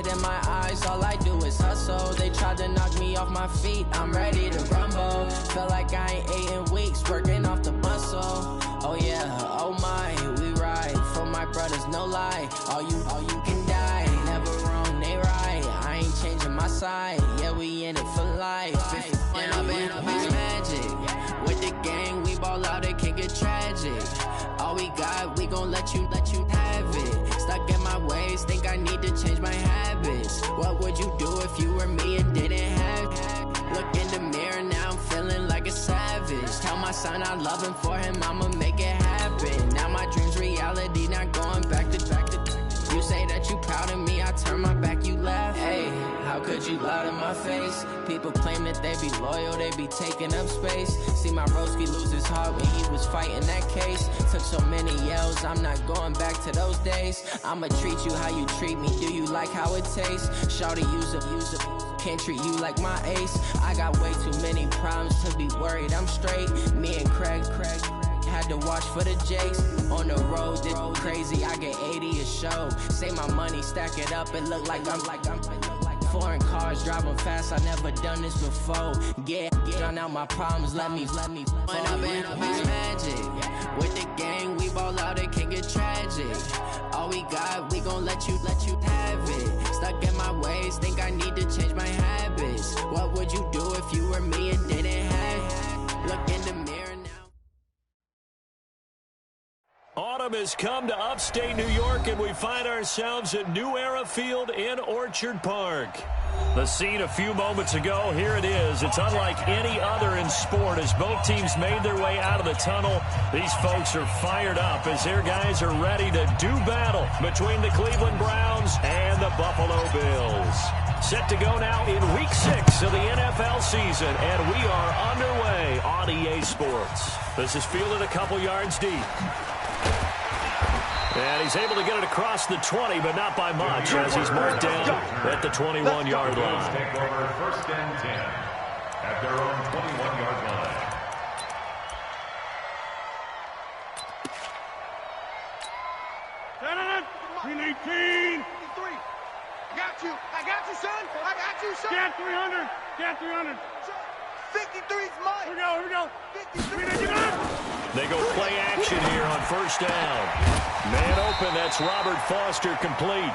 it in my eyes, all I do is hustle. They tried to knock me off my feet, I'm ready to rumble. Feel like I ain't ate in weeks, working off the muscle. Oh yeah, oh my, we ride for my brothers, no lie. All you can die, never wrong, they right. I ain't changing my side, yeah, we in it for life. When I've been magic, with the gang, we ball out, it can get tragic. All we got, we gon' let you have it. Stuck in my ways, think I need to change my habits. What would you do if you were me and didn't have it? Look in the mirror, now I'm feeling like a savage. Tell my son I love him, for him I'ma make it happen. Now my dream's reality, not going back to. You say that you proud of me, I turn my back, you laugh. Hey, how could you lie to my face? People claim that they be loyal, they be taking up space. See my broski lose his heart when he was fighting that case. Took so many yells, I'm not going back to those days. I'ma treat you how you treat me, do you like how it tastes? Shawty, use up, can't treat you like my ace. I got way too many problems to be worried, I'm straight. Me and Craig had to watch for the Jakes. On the road, this crazy, I get 80 a show. Say my money, stack it up, it look like I'm foreign cars, driving fast, I never done this before. Get drown out my problems, let me When I've been magic, with the gang, we ball out, it can get tragic. All we got, we gon' let you have it. Stuck in my ways, think I need to change my habits. What would you do if you were me and didn't have it? Look in the mirror now. Autumn has come to upstate New York, and we find ourselves at New Era Field in Orchard Park. The scene a few moments ago, here it is. It's unlike any other in sport as both teams made their way out of the tunnel. These folks are fired up as their guys are ready to do battle between the Cleveland Browns and the Buffalo Bills. Set to go now in Week 6 of the NFL season, and we are underway on EA Sports. This is fielded a couple yards deep. And he's able to get it across the 20, but not by much, as he's marked down at the 21-yard line. Take over 1st and 10 at their own 21-yard line. We need 18. I got you, son. Get 300. Get 300. 53's mine. Here we go. 53. They go play action here on 1st down. Man open, that's Robert Foster complete.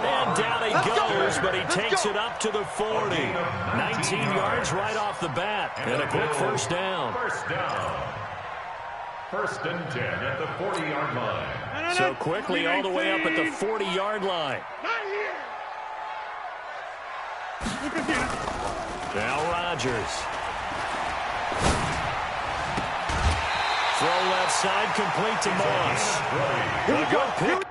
And down he goes, but he takes it up to the 40. 19 yards right off the bat. And a quick 1st down. 1st down. 1st and 10 at the 40-yard line. So quickly all the way up at the 40-yard line. Now Rodgers. Throw left side, complete to Moss. A good pick.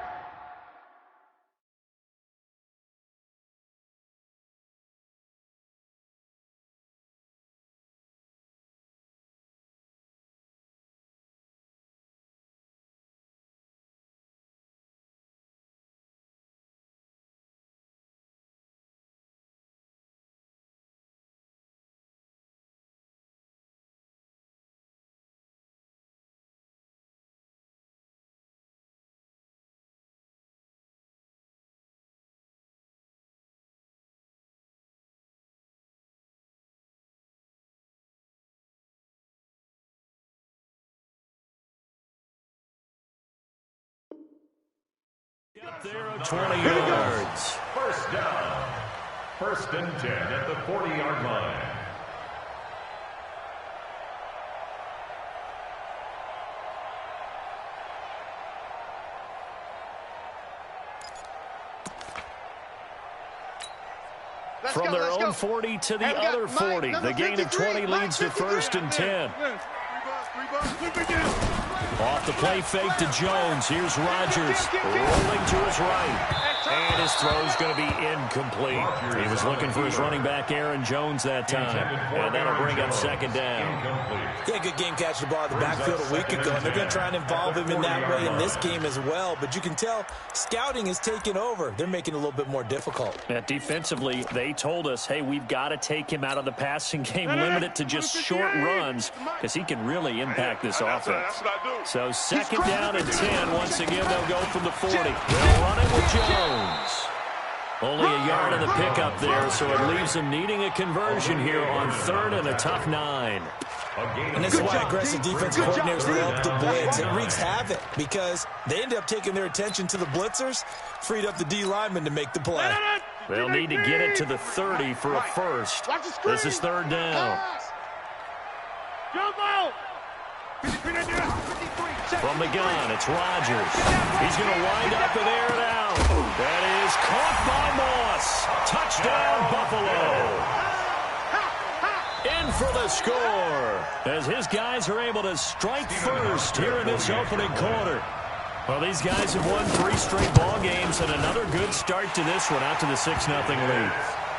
Up there at 20 yards. 1st down. 1st and 10 at the 40-yard line. From their own 40 to the other 40. The gain of 20 leads to 1st and 10. Off the play fake to Jones. Here's Rodgers rolling to his right. And his throw's going to be incomplete. He was looking for his running back, Aaron Jones, that time. And that'll bring up 2nd down. Yeah, good game catching the ball in the backfield a week ago. And they're going to try and involve him in that way in this game as well. But you can tell scouting is taking over. They're making it a little bit more difficult. Defensively, they told us, hey, we've got to take him out of the passing game, limit it to just short runs, because he can really impact this offense. So 2nd down and 10. Once again, they'll go from the 40. They'll run it with Jones. Only a yard of the pickup there, so it leaves them needing a conversion here on 3rd and a tough 9. And this is why aggressive defense coordinators love to blitz. It wreaks havoc because they end up taking their attention to the blitzers, freed up the D lineman to make the play. They'll need to get it to the 30 for a first. This is 3rd down. Jump out! From the gun, it's Rodgers. He's going to wind up and air it out. That is caught by Moss. Touchdown, Buffalo. In for the score as his guys are able to strike first here in this opening quarter. Well, these guys have won 3 straight ball games and another good start to this one out to the 6-0 lead.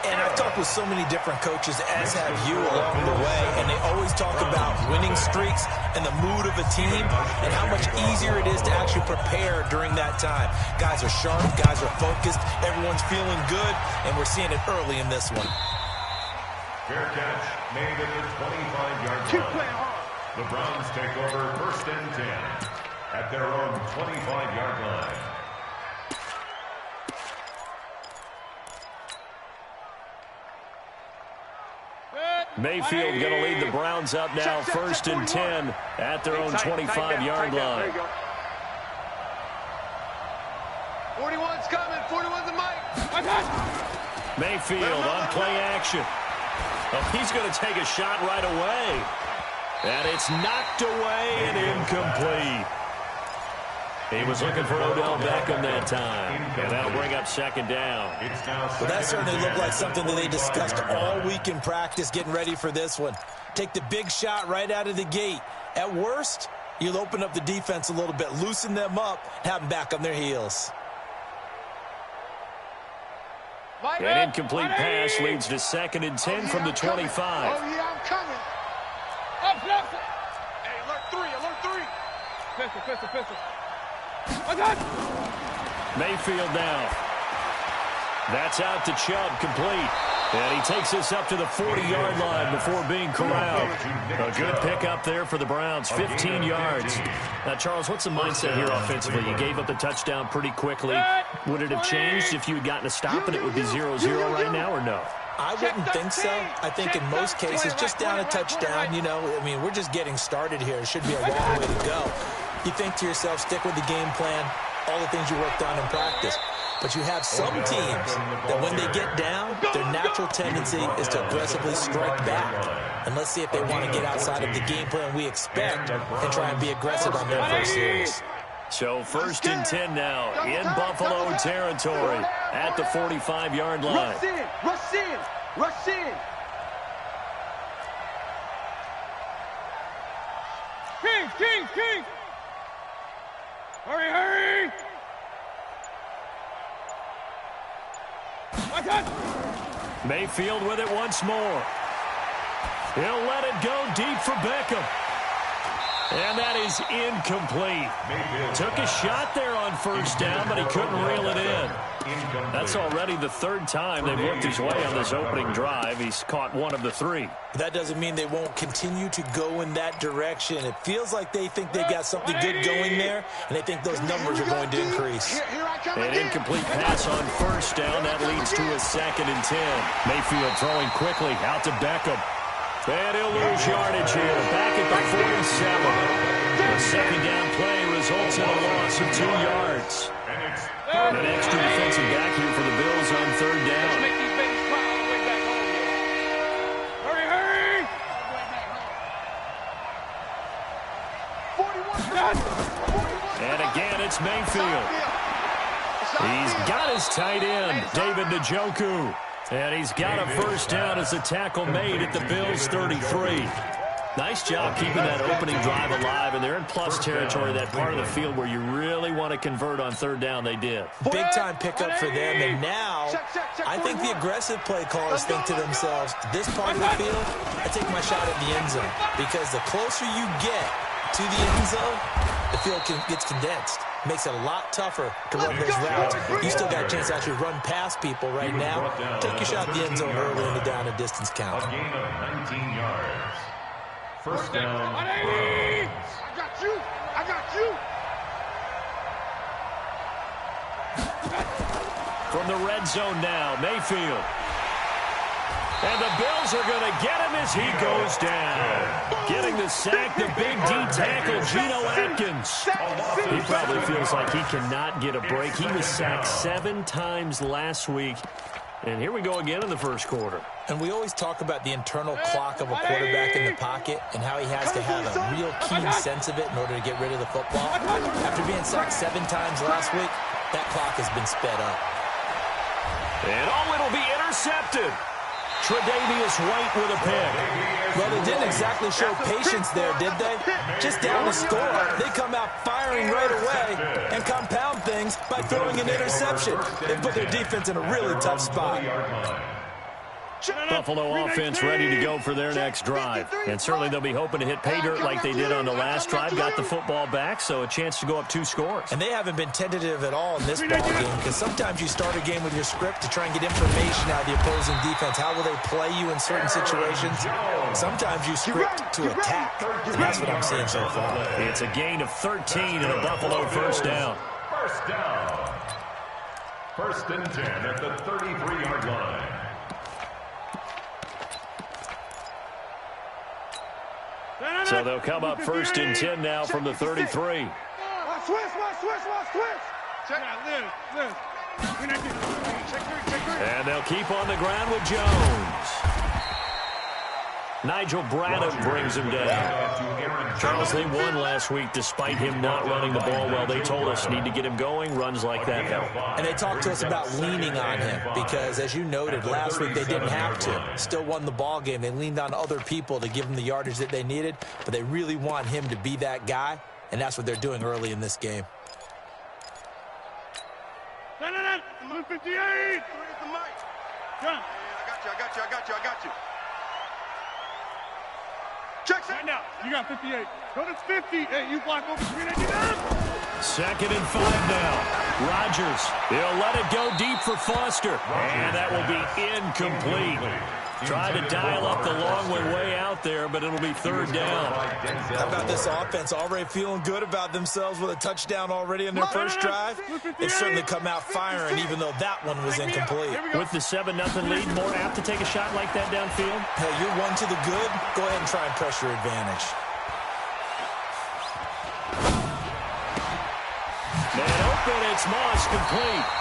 And I've talked with so many different coaches, as have you, along the way, and they always talk about winning streaks and the mood of a team and how much easier it is to actually prepare during that time. Guys are sharp, guys are focused, everyone's feeling good, and we're seeing it early in this one. Fair catch made at the 25-yard line. The Browns take over 1st and 10 at their own 25-yard line. Mayfield going to lead the Browns up now, 1st and 10 at their own 25-yard line. 41's coming. 41's the mic. Mayfield on play action. Oh, he's going to take a shot right away. And it's knocked away and incomplete. He was looking for Odell Beckham that time. And that'll bring up 2nd down. Well, that certainly looked like something that they discussed all week in practice getting ready for this one. Take the big shot right out of the gate. At worst, you'll open up the defense a little bit, loosen them up, have them back on their heels. An incomplete pass leads to 2nd and 10 from the 25. Oh, yeah, I'm coming. Up. Hey, alert 3. Pistol. Mayfield now. That's out to Chubb, complete. And he takes us up to the 40-yard line before being corralled. A good pickup there for the Browns, 15 yards. Now, Charles, what's the mindset here offensively? You gave up the touchdown pretty quickly. Would it have changed if you had gotten a stop and it would be 0-0 right now, or no? I wouldn't think so. I think in most cases, just down a touchdown, we're just getting started here. It should be a long way to go. You think to yourself, stick with the game plan, all the things you worked on in practice. But you have some teams that when they get down, their natural tendency is to aggressively strike back. And let's see if they want to get outside of the game plan we expect and try and be aggressive on their first series. So 1st and 10 now in Buffalo territory at the 45-yard line. Rush in. King. Hurry. Mayfield with it once more. He'll let it go deep for Beckham. And that is incomplete. Took a shot there on 1st down, but he couldn't reel it in. That's already the 3rd time they've worked his way on this opening drive. He's caught 1 of the 3. That doesn't mean they won't continue to go in that direction. It feels like they think they've got something good going there, and they think those numbers are going to increase. An incomplete pass on 1st down. That leads to a 2nd and 10. Mayfield throwing quickly out to Beckham. And he'll lose yardage here. Back at the 47. The 2nd down play results in a loss of 2 yards. An extra defensive back here for the Bills on 3rd down. Hurry! And again, it's Mayfield. He's got his tight end, David Njoku. And he's got a 1st down as a tackle made at the Bills' 33. Nice job keeping that opening drive alive, and they're in plus territory, that part of the field where you really want to convert on 3rd down. They did. Big-time pickup for them, and now I think the aggressive play callers think to themselves, this part of the field, I take my shot at the end zone, because the closer you get to the end zone, the field gets condensed. Makes it a lot tougher to run those routes. You still got a chance to actually run past people right now. Take your shot at the end zone early in the down and distance count. A gain of 19 yards. 1st down. I got you. from the red zone now. Mayfield. And the Bills are going to get him as he goes down. Getting the sack, the big D tackle, Geno Atkins. He probably feels like he cannot get a break. He was sacked 7 times last week. And here we go again in the first quarter. And we always talk about the internal clock of a quarterback in the pocket and how he has to have a real keen sense of it in order to get rid of the football. After being sacked 7 times last week, that clock has been sped up. And it'll be intercepted. Tre'Davious White with a pick. Well, they didn't exactly show patience there, did they? Just down to score, they come out firing right away and compound things by throwing an interception. They put their defense in a really tough spot. Buffalo offense ready to go for their next drive. And certainly they'll be hoping to hit pay dirt like they did on the last drive. Got the football back, so a chance to go up 2 scores. And they haven't been tentative at all in this ball game, because sometimes you start a game with your script to try and get information out of the opposing defense. How will they play you in certain situations? Sometimes you script to attack. And that's what I'm seeing so far. It's a gain of 13 and a Buffalo first down. First down. 1st and 10 at the 33-yard line. So they'll come up 1st and 10 now from the 33. Switch. Check out, Liz. And they'll keep on the ground with Jones. Nigel Braddock brings him down. Charles, they won last week despite him not running the ball well. They told us need to get him going. Runs like that help. And they talked to us about leaning on him because, as you noted, last week they didn't have to. Still won the ball game. They leaned on other people to give them the yardage that they needed, but they really want him to be that guy, and that's what they're doing early in this game. 58. John. I got you. Check right now. You got 58. Go to 50. Hey, you block over 399. 2nd and 5 now. Rodgers. He'll let it go deep for Foster. And that will be incomplete. Try to dial up the long way out there, but it'll be 3rd down. How about this offense already feeling good about themselves with a touchdown already in their first drive? They've certainly come out firing, even though that one was incomplete. With the 7-0 lead, more apt to take a shot like that downfield? Hey, you're one to the good. Go ahead and try and press your advantage. And open, it's Moss, complete.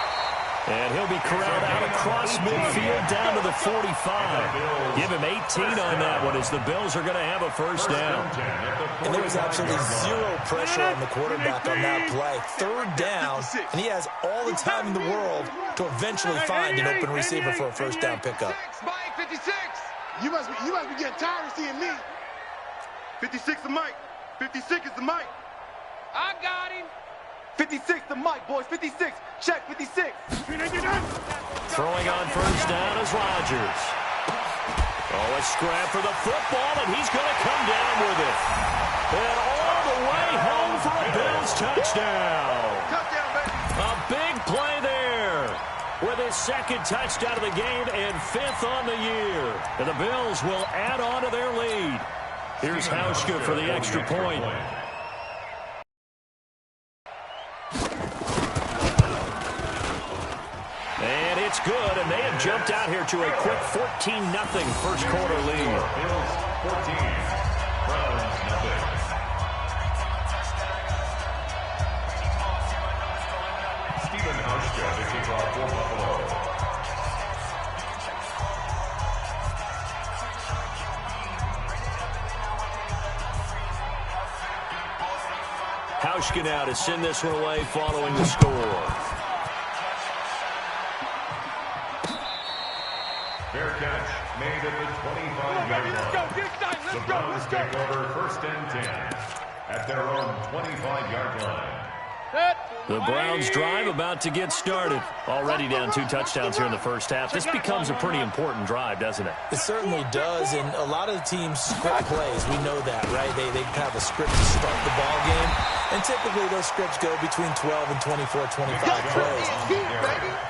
And he'll be corralled out across midfield down to the 45. Give him 18 on that one as the Bills are going to have a first down. And there was absolutely zero pressure on the quarterback on that play. 3rd down, and he has all the time in the world to eventually find an open receiver for a first down pickup. 56. You must be getting tired of seeing me. 56 the mic. 56 is the mic. I got him. 56 the mic, boys. 56. Check 56. Throwing on first down is Rodgers. Oh, a scrap for the football, and he's going to come down with it. And all the way home for a Bills touchdown. Touchdown, baby. A big play there with his 2nd touchdown of the game and 5th on the year. And the Bills will add on to their lead. Here's Hauschka for the extra point. And it's good, and they have jumped out here to a quick 14-0 first quarter lead. Bills 14, Browns 0. Stephen Hauschka to kick off for Buffalo. Hauschka now to send this one away following the score. Fair catch made at the 25-yard line. The Browns take over 1st and 10 at their own 25-yard line. The Browns drive about to get started. Already down 2 touchdowns here in the first half. This becomes a pretty important drive, doesn't it? It certainly does, and a lot of the teams script plays. We know that, right? They have a script to start the ball game, And typically those scripts go between 12 and 24, 25 plays.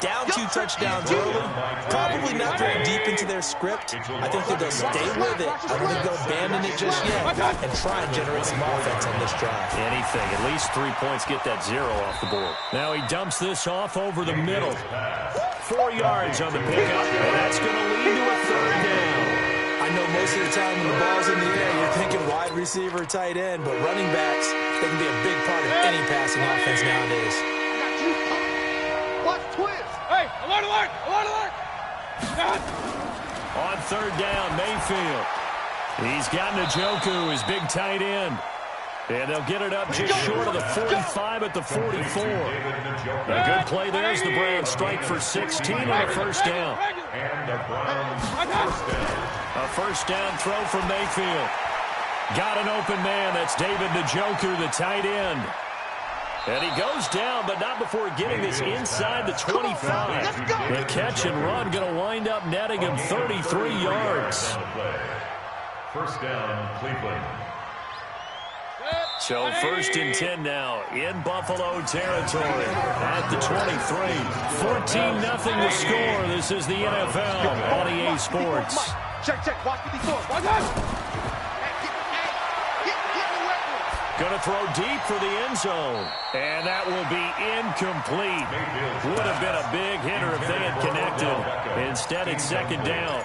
Down 2 touchdowns early, probably not very deep into their script. I think that they'll stay with it. I don't think they'll abandon it just yet and try and generate some offense on this drive. Anything. At least 3 points get that 0 off the board. Now he dumps this off over the middle. 4 yards on the pickup, and that's going to lead to a 3rd down. I know most of the time when the ball's in the air, you're thinking wide receiver, tight end, but running backs, they can be a big part of any passing offense nowadays. Watch twist. Hey, alert, alert, alert, alert. On 3rd down, Mayfield. He's got Njoku, his big tight end. And they'll get it up just short of the 45 at the 44. A good play there as the Browns strike for 16 on a 1st down. And the Browns first down. A 1st down throw from Mayfield. Got an open man. That's David Njoku, the tight end. And he goes down, but not before getting this inside the 25. The catch and run going to wind up netting him 33 yards. 1st down, Cleveland. So 1st and 10 now in Buffalo territory at the 23. 14-0 the score. This is the NFL on EA Sports. Check. Watch 54. Watch out. Going to throw deep for the end zone. And that will be incomplete. Would have been a big hitter if they had connected. Instead, it's 2nd down.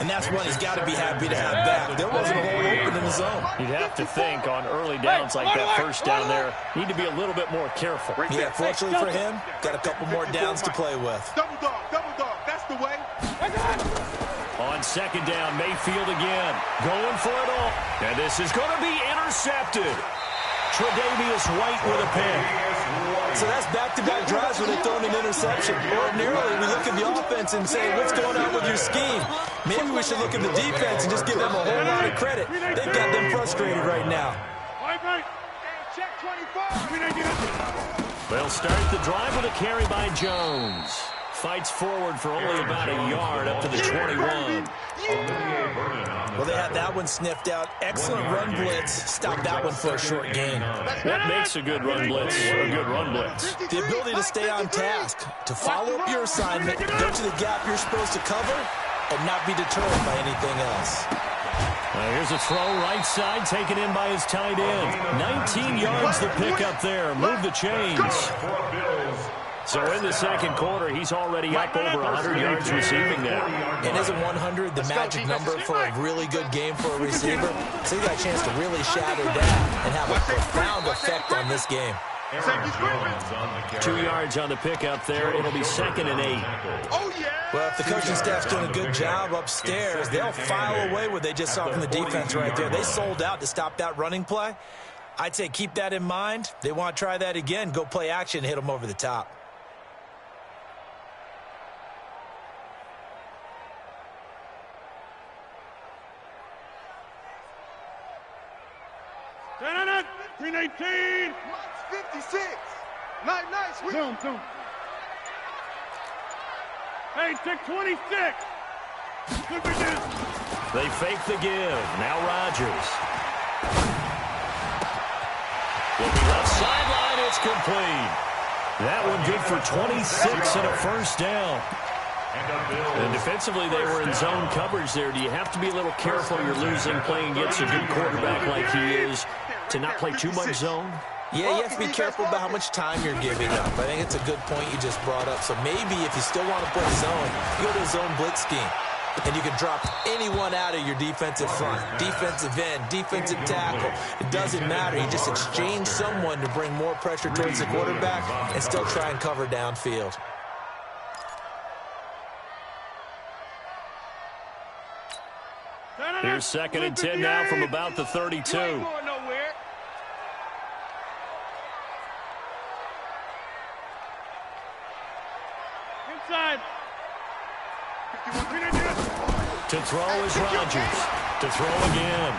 And that's one he's got to be happy to have back. There wasn't a hole open in the zone. You'd have to think on early downs like that 1st down there, need to be a little bit more careful. Yeah, fortunately for him, got a couple more downs to play with. Double dog. That's the way. On 2nd down, Mayfield again. Going for it all. And this is going to be intercepted. Tre'Davious White with a pick. So that's back-to-back drives where they're throwing an interception. Ordinarily, we look at the offense and say, what's going on with your scheme? Maybe we should look at the defense and just give them a whole lot of credit. They've got them frustrated right now. Check 25. They'll start the drive with a carry by Jones. Fights forward for only about a yard up to the 21. Well, they had that one sniffed out. Excellent run blitz. Stop that one for a short gain. What makes a good run blitz a good run blitz? The ability to stay on task, to follow up your assignment, go to the gap you're supposed to cover, and not be deterred by anything else. Here's a throw right side taken in by his tight end. 19 yards the pick up there. Move the chains. So in the 2nd quarter, he's already up over 100 yards receiving now. And isn't 100 the magic number for a really good game for a receiver? So he got a chance to really shatter that and have a profound effect on this game. 2 yards on the pickup there. It'll be 2nd and 8. Oh, yeah. Well, if the coaching staff's doing a good job upstairs, they'll file away what they just saw from the defense right there. They sold out to stop that running play. I'd say keep that in mind. They want to try that again. Go play action, hit them over the top. Green 18. 56. Nice. Zoom. Hey, check 26. Good for this. They fake the give. Now Rodgers. Looking left sideline. It's complete. That one good for 26 and a 1st down. And defensively, they were in zone coverage there. Do you have to be a little careful? You're losing playing against a good quarterback like he is to not play too much zone? Yeah, you have to be careful about how much time you're giving up. I think it's a good point you just brought up. So maybe if you still want to play zone, you go to a zone blitz scheme. And you can drop anyone out of your defensive front, defensive end, defensive tackle. It doesn't matter. You just exchange someone to bring more pressure towards the quarterback and still try and cover downfield. Here's 2nd and 10 now from about the 32. Inside. To throw is Rodgers. To throw again.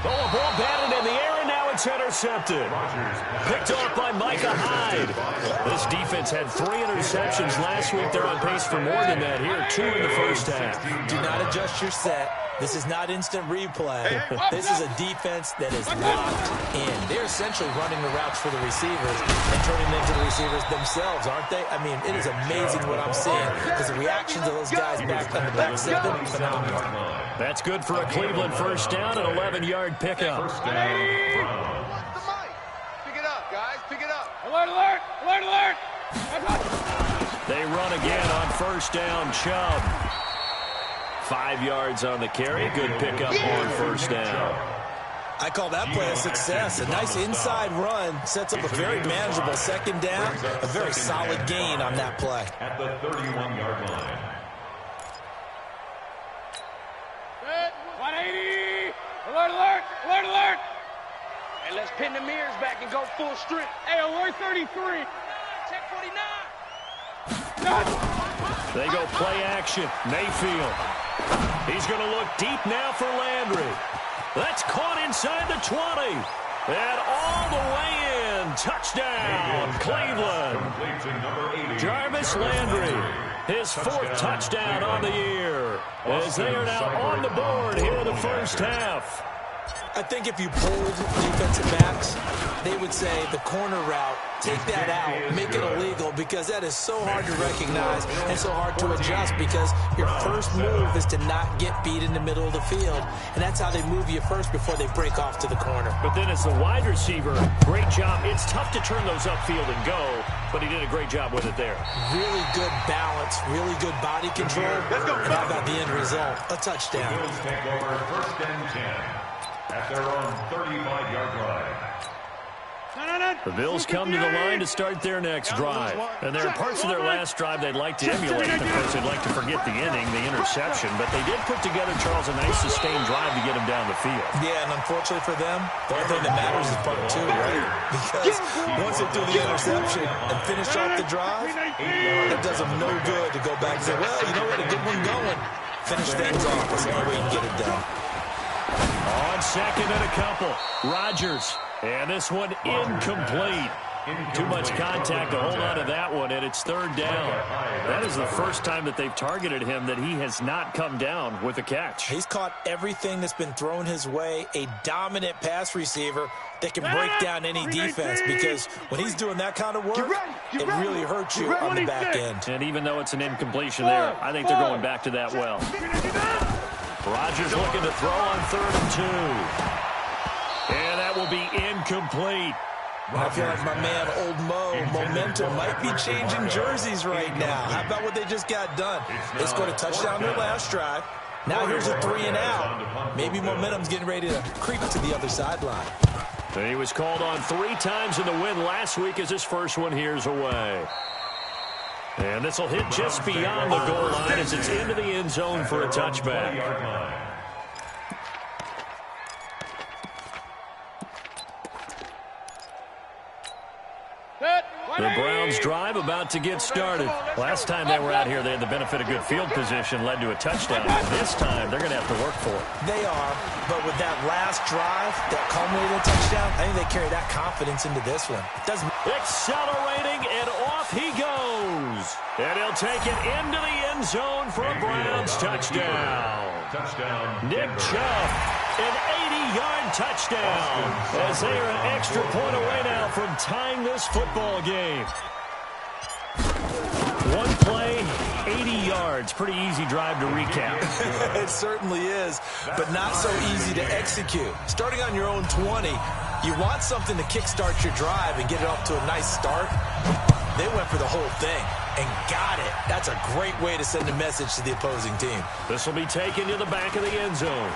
Oh, a ball batted in the air, and now it's intercepted. Picked off by Micah Hyde. This defense had 3 interceptions last week. They're on pace for more than that here. 2 in the 1st half. Do not adjust your set. This is not instant replay. This is a defense that is locked in. They're essentially running the routes for the receivers and turning them into the receivers themselves, aren't they? I mean, it is amazing what I'm seeing because the reactions of those guys back on the back seven, phenomenal. That's good for a Cleveland first down, an 11-yard pickup. Pick it up, guys. Pick it up. Alert, alert, alert, alert. They run again on first down, Chubb. 5 yards on the carry. Good pickup on first down. I call that play a success. A nice inside run sets up a very manageable second down. A very solid gain on that play. At the 31-yard line. 180. Alert, alert, alert, alert. And let's pin the mirrors back and go full strength. Hey, alert 33. Check 49. They go play action. Mayfield. He's going to look deep now for Landry. That's caught inside the 20. And all the way in. Touchdown, Cleveland. Jarvis Landry, his 4th touchdown on the year. As they are now on the board here in the first half. I think if you polled defensive backs, they would say the corner route, take that out, make it illegal, because that is so hard to recognize and so hard to adjust because your first move is to not get beat in the middle of the field, and that's how they move you first before they break off to the corner. But then as the wide receiver, great job. It's tough to turn those upfield and go, but he did a great job with it there. Really good balance, really good body control. And how about the end result? A touchdown. Bills take over first and 10. At their own 35-yard line. The Bills come to the line to start their next drive. And there are parts of their last drive they'd like to emulate. Of course, they'd like to forget the inning, the interception. But they did put together, Charles, a nice sustained drive to get him down the field. Yeah, and unfortunately for them, the only thing that matters is part 2, right? Because once they do the interception and finish off the drive, it does them no good to go back and say, well, you know, we had a good one going. Finish things off. That's the only way you can get it done. On second and a couple, Rodgers. And this one incomplete. Too much contact to hold on to that one, and it's 3rd down. That is the first time that they've targeted him that he has not come down with a catch. He's caught everything that's been thrown his way, a dominant pass receiver that can break down any defense, because when he's doing that kind of work, it really hurts you on the back end. And even though it's an incompletion there, I think they're going back to that well. Rodgers looking to throw on 3rd and 2. And that will be incomplete. I feel like my man, Old Mo, momentum might be changing jerseys right now. How about what they just got done? They scored a touchdown their last drive. Now here's a 3 and out. Maybe momentum's getting ready to creep to the other sideline. And he was called on 3 times in the win last week as his first one here's away. And this will hit just beyond the goal line as it's into the end zone for a touchback. The Browns drive about to get started. Last time they were out here, they had the benefit of good field position, led to a touchdown. And this time, they're going to have to work for it. They are, but with that last drive, that culminated in a touchdown, I think they carry that confidence into this one. Accelerating, and off he goes. And he'll take it into the end zone for a Browns touchdown. Nick Chubb, an 80-yard touchdown, as they are an extra point away now from tying this football game. One play, 80 yards. Pretty easy drive to recap. It certainly is, but not so easy to execute. Starting on your own 20, you want something to kickstart your drive and get it off to a nice start. They went for the whole thing and got it. That's a great way to send a message to the opposing team. This will be taken to the back of the end zone.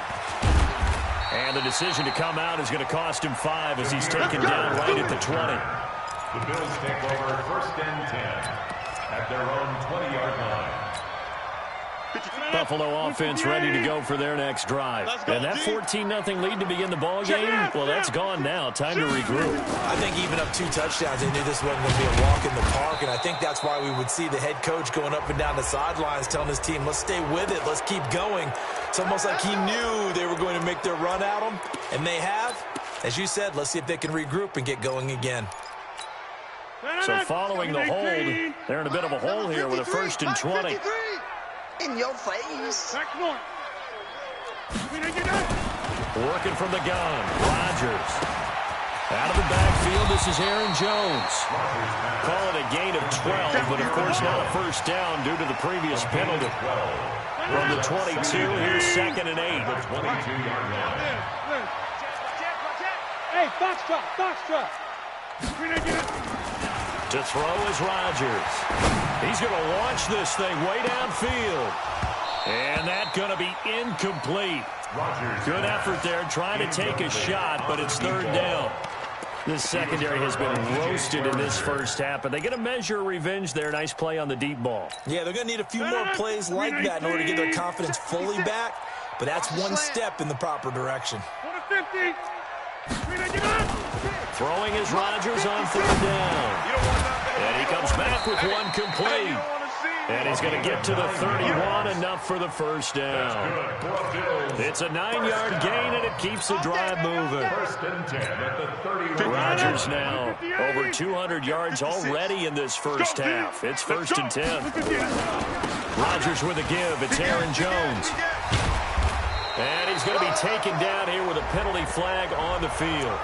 And the decision to come out is going to cost him 5 as he's taken down right at the 20. The Bills take over first and 10 at their own 20-yard line. Buffalo offense ready to go for their next drive. And that 14-0 lead to begin the ball game, well, that's gone now. Time to regroup. I think even up 2 touchdowns, they knew this wasn't going to be a walk in the park, and I think that's why we would see the head coach going up and down the sidelines telling his team, let's stay with it, let's keep going. It's almost like he knew they were going to make their run at him, and they have. As you said, let's see if they can regroup and get going again. So following the hold, they're in a bit of a hole here with a 1st and 20. In your face. Working from the gun, Rodgers. Out of the backfield, this is Aaron Jones. Call it a gain of 12, but of course not a first down due to the previous penalty. From the 22, here's 2nd and 8. Hey, Foxtrot. To throw is Rodgers. He's going to launch this thing way downfield. And that's going to be incomplete. Good effort there trying to take a shot, but it's 3rd down. This secondary has been roasted in this first half, but they get a measure of revenge there. Nice play on the deep ball. Yeah, they're going to need a few more plays like that in order to get their confidence fully back, but that's one step in the proper direction. Throwing is Rodgers on 3rd down. And he comes back with one complete. And he's going to get to the 31, enough for the first down. It's a 9-yard gain, and it keeps the drive moving. Rodgers now over 200 yards already in this first half. It's 1st and 10. Rodgers with a give. It's Aaron Jones. And he's going to be taken down here with a penalty flag on the field.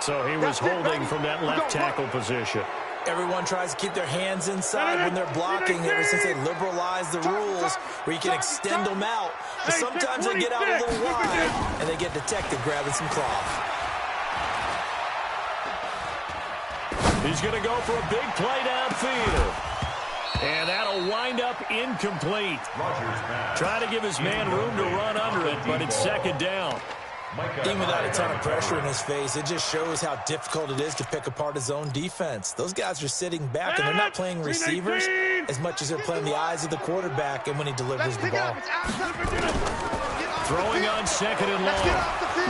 So he was holding from that left tackle position. Everyone tries to keep their hands inside when they're blocking ever since they liberalized the rules where you can extend them out. But sometimes they get out a little wide and they get detected grabbing some cloth. He's going to go for a big play downfield. And that'll wind up incomplete. Trying to give his man room to run under it, but it's 2nd down. Even without a ton of pressure in his face, it just shows how difficult it is to pick apart his own defense. Those guys are sitting back, and they're not playing receivers as much as they're playing the eyes of the quarterback and when he delivers the ball. Throwing on 2nd and long.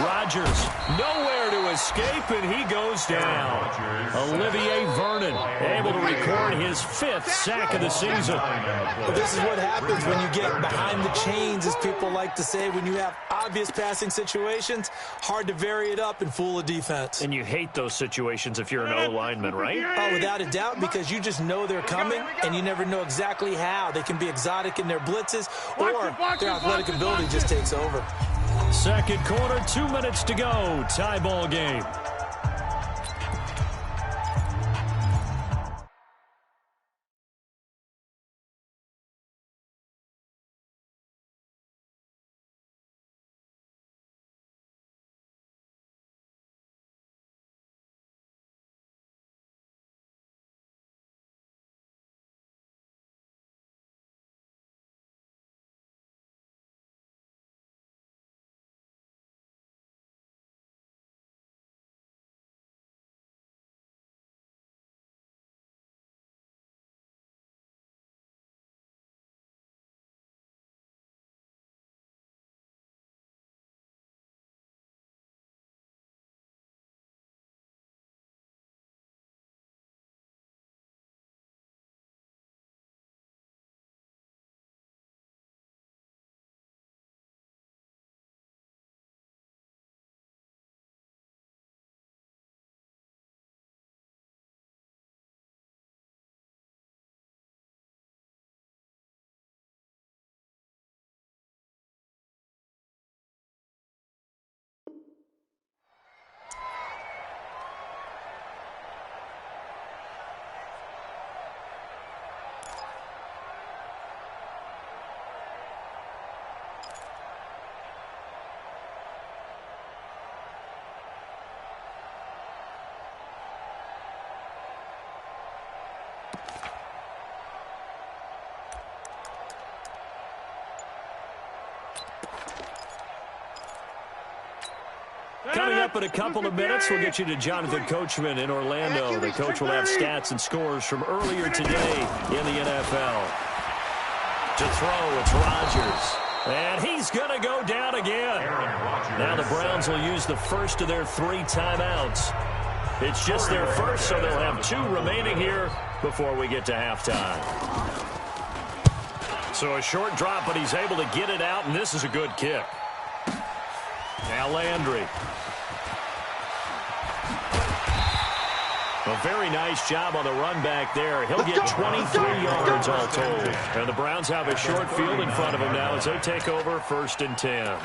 Rodgers nowhere to escape, and he goes down. Olivier Vernon able to record his 5th sack of the season. Well, this is what happens when you get behind the chains, as people like to say. When you have obvious passing situations, hard to vary it up and fool a defense. And you hate those situations if you're an O-lineman, right? Oh, without a doubt, because you just know they're coming, and you never know exactly how. They can be exotic in their blitzes, or their athletic ability just takes over. 2nd quarter, 2 minutes to go. Tie ball game. Coming up in a couple of minutes, we'll get you to Jonathan Coachman in Orlando. The coach will have stats and scores from earlier today in the NFL. To throw, it's Rodgers. And he's going to go down again. Now the Browns will use the first of their 3 timeouts. It's just their first, so they'll have 2 remaining here before we get to halftime. So a short drop, but he's able to get it out, and this is a good kick. Now Landry. A very nice job on the run back there. He'll get 23 yards all told. And the Browns have a short field in front of them now as they take over 1st and 10.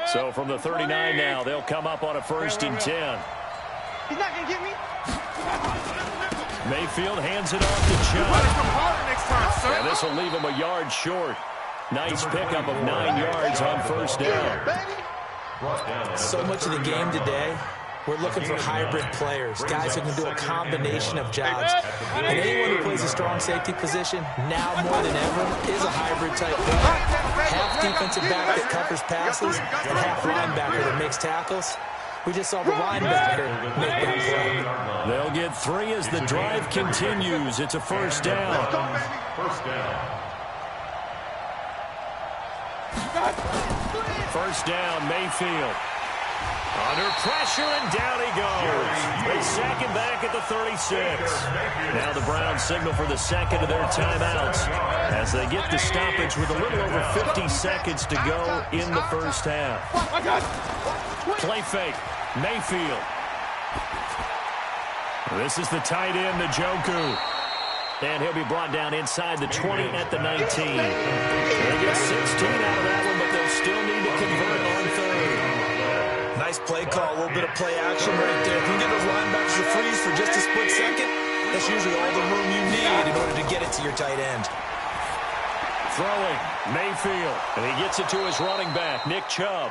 So from the 39 now, they'll come up on a 1st and 10. He's not going to get me. Mayfield hands it off to Chubb. And this will leave him a yard short. Nice pickup of 9 yards on 1st down. So much of the game today, we're looking for hybrid players, guys who can do a combination of jobs. And anyone who plays a strong safety position, now more than ever, is a hybrid type player. Half defensive back that covers passes and half linebacker that makes tackles. We just saw the linebacker make that play. They'll get 3 as the drive continues. It's a 1st down. First down, Mayfield. Under pressure, and down he goes. They sack him back at the 36. Now the Browns signal for the second of their timeouts as they get the stoppage with a little over 50 seconds to go in the 1st half. Play fake, Mayfield. This is the tight end, Njoku. And he'll be brought down inside the 20 at the 19. They get 16 out of that one, but they'll still need to convert on 3rd. Nice play call, a little bit of play action right there. If you can get those linebackers to freeze for just a split second, that's usually all the room you need in order to get it to your tight end. Throwing, Mayfield. And he gets it to his running back, Nick Chubb.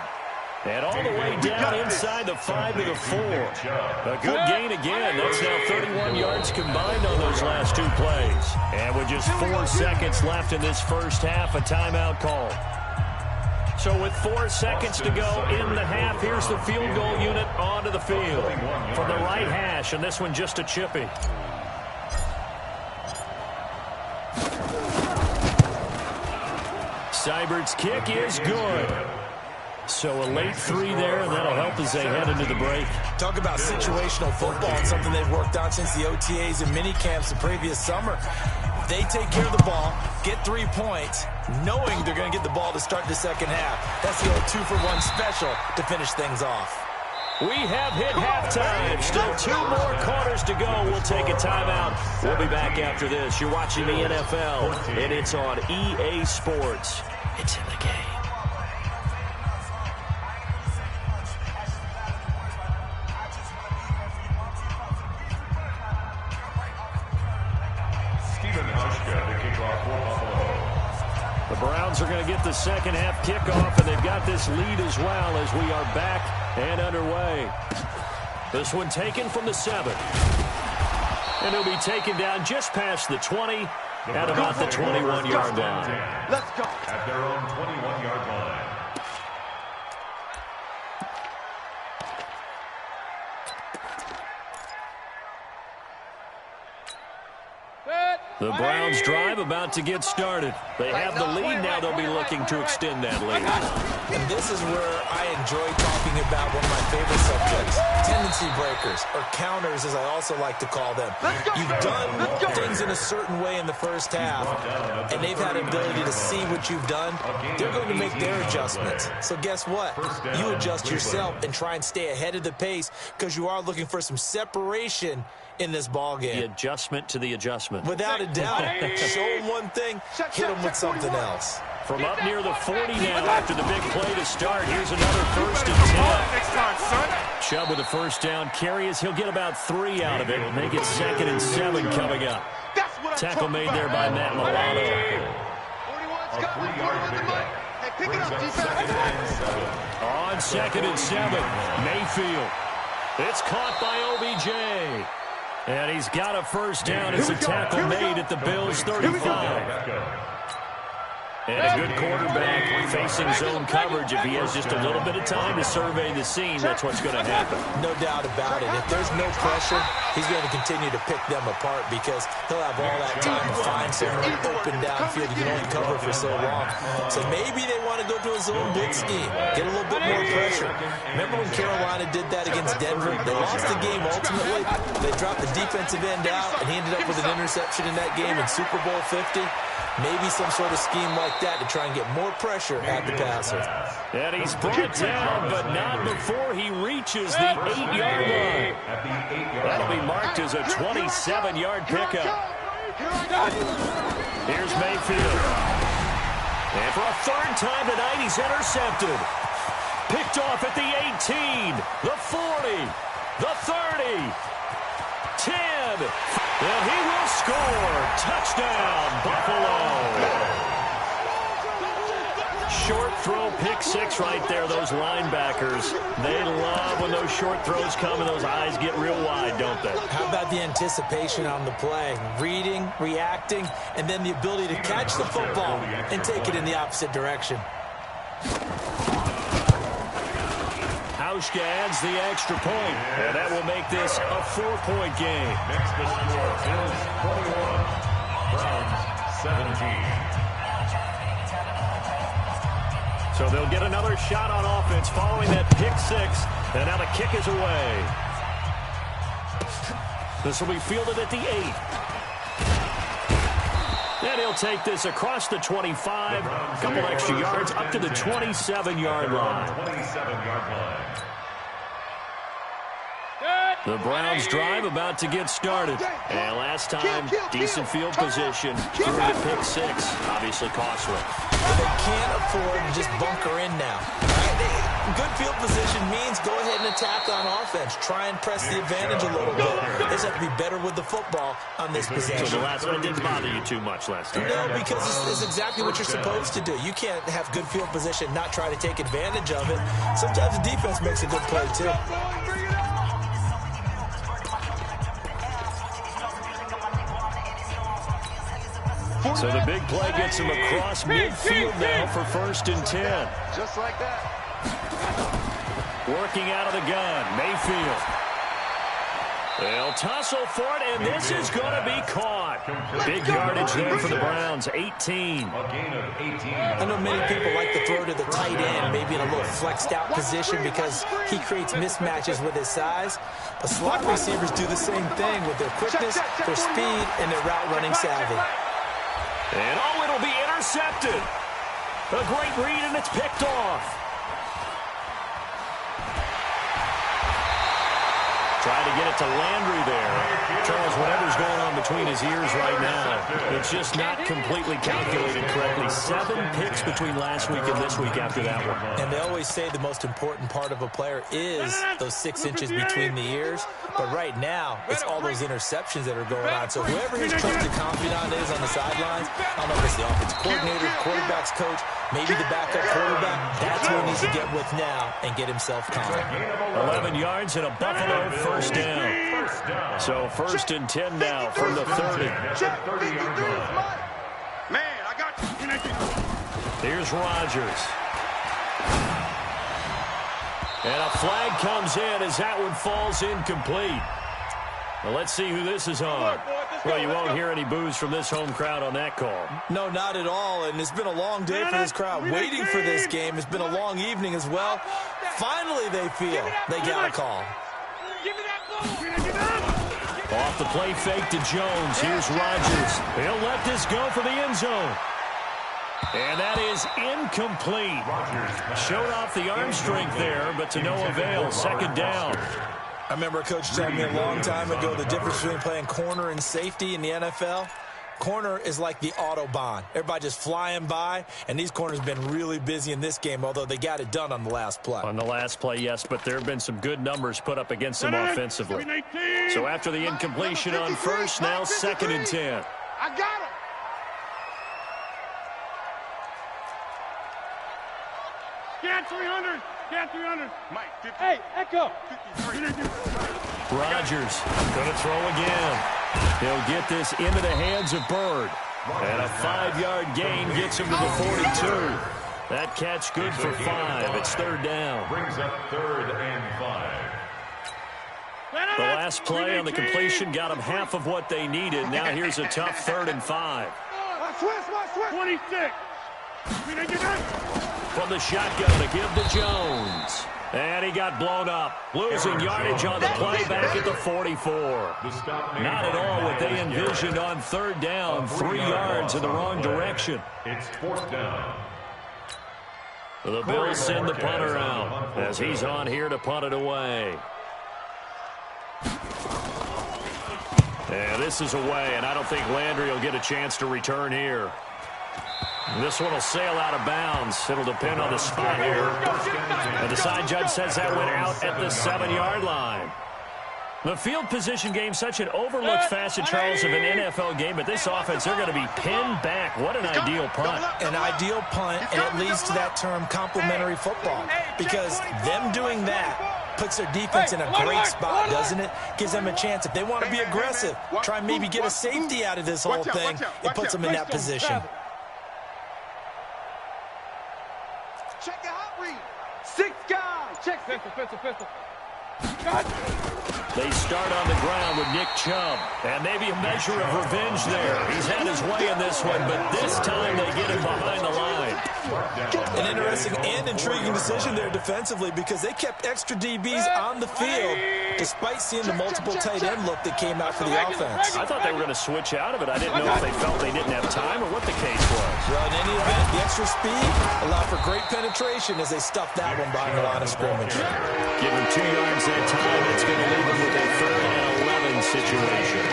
And all the way down inside the 5 to the 4. A good gain again. That's now 31 yards combined on those last 2 plays. And with just 4 seconds left in this 1st half, a timeout call. So with 4 seconds to go in the half, here's the field goal unit onto the field. From the right hash, and this one just a chippy. Seibert's kick is good. So a late 3 there, and that'll help as they head into the break. Talk about situational football, and something they've worked on since the OTAs and mini camps the previous summer. They take care of the ball, get 3 points, knowing they're going to get the ball to start the second half. That's the old 2-for-1 special to finish things off. We have hit halftime. Still 2 more quarters to go. We'll take a timeout. We'll be back after this. You're watching the NFL, and it's on EA Sports. It's in the game. The Browns are going to get the second half kickoff, and they've got this lead as well as we are back and underway. This one taken from the 7. And he'll be taken down just past the 20 at about the 21-yard line. Let's go. At their own 21-yard line. The Browns drive about to get started. They have the lead. Now they'll be looking to extend that lead. And this is where I enjoy talking about one of my favorite subjects, tendency breakers, or counters as I also like to call them. You've done things in a certain way in the first half, and they've had an ability to see what you've done. They're going to make their adjustments. So guess what? You adjust yourself and try and stay ahead of the pace because you are looking for some separation in this ball game. The adjustment to the adjustment. Without a doubt. Show them one thing, hit them with something else. From up near the 40 now after the big play to start. Here's another 1st and 10. Chubb with a 1st down carry as he'll get about 3 out of it. Make it 2nd and 7 coming up. Tackle made there by Matt Milano. On 2nd and 7, Mayfield. It's caught by OBJ. And he's got a 1st down as a tackle made at the Bills' 35. And a good quarterback facing zone coverage. If he has just a little bit of time to survey the scene, that's what's going to happen. No doubt about it. If there's no pressure, he's going to continue to pick them apart because he'll have all that time to find someone open downfield. You can only cover for so long. So maybe they want to go to a zone blitz scheme, get a little bit more pressure. Remember when Carolina did that against Denver? They lost the game ultimately. They dropped the defensive end out, and he ended up with an interception in that game in Super Bowl 50. Maybe some sort of scheme like that to try and get more pressure at the passer. And he's brought down, but not before he reaches the 8-yard line. That'll be marked as a 27-yard pickup. Here's Mayfield. And for a third time tonight, he's intercepted. Picked off at the 18, the 40, the 30, 10. And he will score. Touchdown, Buffalo. Short throw, pick six right there, those linebackers. They love when those short throws come and those eyes get real wide, don't they? How about the anticipation on the play? Reading, reacting, and then the ability to catch the football and take it in the opposite direction. Hauschka adds the extra point, and that will make this a 4-point game. Next to score, Bills 21, Browns 17. So they'll get another shot on offense following that pick six, and now the kick is away. This will be fielded at the 8. And he'll take this across the 25, a couple extra yards up to the 27-yard line. 27-yard line. The Browns drive about to get started. And last time, decent field position. Threw the pick six. Obviously costly. They can't afford to just bunker in now. Good field position means go ahead and attack on offense. Try and press the advantage a little bit. They just have to be better with the football on this possession. So the last one didn't bother you too much last time. No, because it's exactly what you're supposed to do. You can't have good field position, not try to take advantage of it. Sometimes the defense makes a good play, too. So the big play gets him across midfield now for 1st and 10. Just like that. Working out of the gun, Mayfield. They'll tussle for it, and this is going to be caught. Big yardage there for the Browns, 18. A gain of 18. I know many people like to throw to the tight end, maybe in a little flexed out position because he creates mismatches with his size. But slot receivers do the same thing with their quickness, their speed, and their route running savvy. And oh, it'll be intercepted. A great read, and it's picked off. Trying to get it to Landry there. Charles, whatever's going on between his ears right now, it's just not completely calculated correctly. 7 picks between last week and this week after that one. And they always say the most important part of a player is those 6 inches between the ears. But right now, it's all those interceptions that are going on. So whoever his trusted confidant is on the sidelines, I don't know if it's the offensive coordinator, quarterback's coach, maybe the backup quarterback, that's who he needs to get with now and get himself calm. 11 yards and a Buffalo first down. So 1st and 10 now from the 30. Man, I got you. Here's Rodgers. And a flag comes in as that one falls incomplete. Well, let's see who this is on. Well, you won't hear any boos from this home crowd on that call. No, not at all. And it's been a long day for this crowd waiting for this game. It's been a long evening as well. Finally, they feel they got a call. Off the play fake to Jones. Here's Rodgers. He'll let this go for the end zone. And that is incomplete. Showed off the arm strength there, but to no avail. 2nd down. I remember a coach telling me a long time ago the difference between playing corner and safety in the NFL. Corner is like the Autobahn. Everybody just flying by, and these corners have been really busy in this game, although they got it done on the last play. On the last play, yes, but there have been some good numbers put up against them offensively. So after the incompletion on first, now 2nd and 10. I got him. Get 300. Get 300. Mike, 50. Hey, Echo. 53. Rodgers going to throw again. He'll get this into the hands of Bird. And a 5-yard gain gets him to the 42. That catch good for 5. It's 3rd down. Brings up 3rd and 5. The last play on the completion got them half of what they needed. Now here's a tough 3rd and 5. 26. From the shotgun to give to Jones. And he got blown up. Losing yardage on the play back at the 44. Not at all what they envisioned on third down. 3 yards in the wrong direction. It's 4th down. The Bills send the punter out as he's on here to punt it away. And this is away, and I don't think Landry will get a chance to return here. This one will sail out of bounds. It'll depend on the spot here. And the side judge says that went out at the 7-yard line. The field position game, such an overlooked facet, Charles, of an NFL game. But this offense, they're going to be pinned back. What an ideal punt. An ideal punt, and it leads to that term complementary football. Because them doing that puts their defense in a great spot, doesn't it? Gives them a chance. If they want to be aggressive, try and maybe get a safety out of this whole thing, it puts them in that position. Check the hot read. 6 guys. Check pistol. They start on the ground with Nick Chubb. And maybe a measure of revenge there. He's had his way in this one, but this time they get him behind the line. An interesting and intriguing decision there defensively because they kept extra DBs on the field despite seeing the multiple tight end look that came out for the offense. I thought they were going to switch out of it. I didn't know if they felt they didn't have time or what the case was. Well, in any event, the extra speed allowed for great penetration as they stuffed that one behind the line of scrimmage. Give him 2 yards that time. It's going to leave him with a 3rd and 11 situation.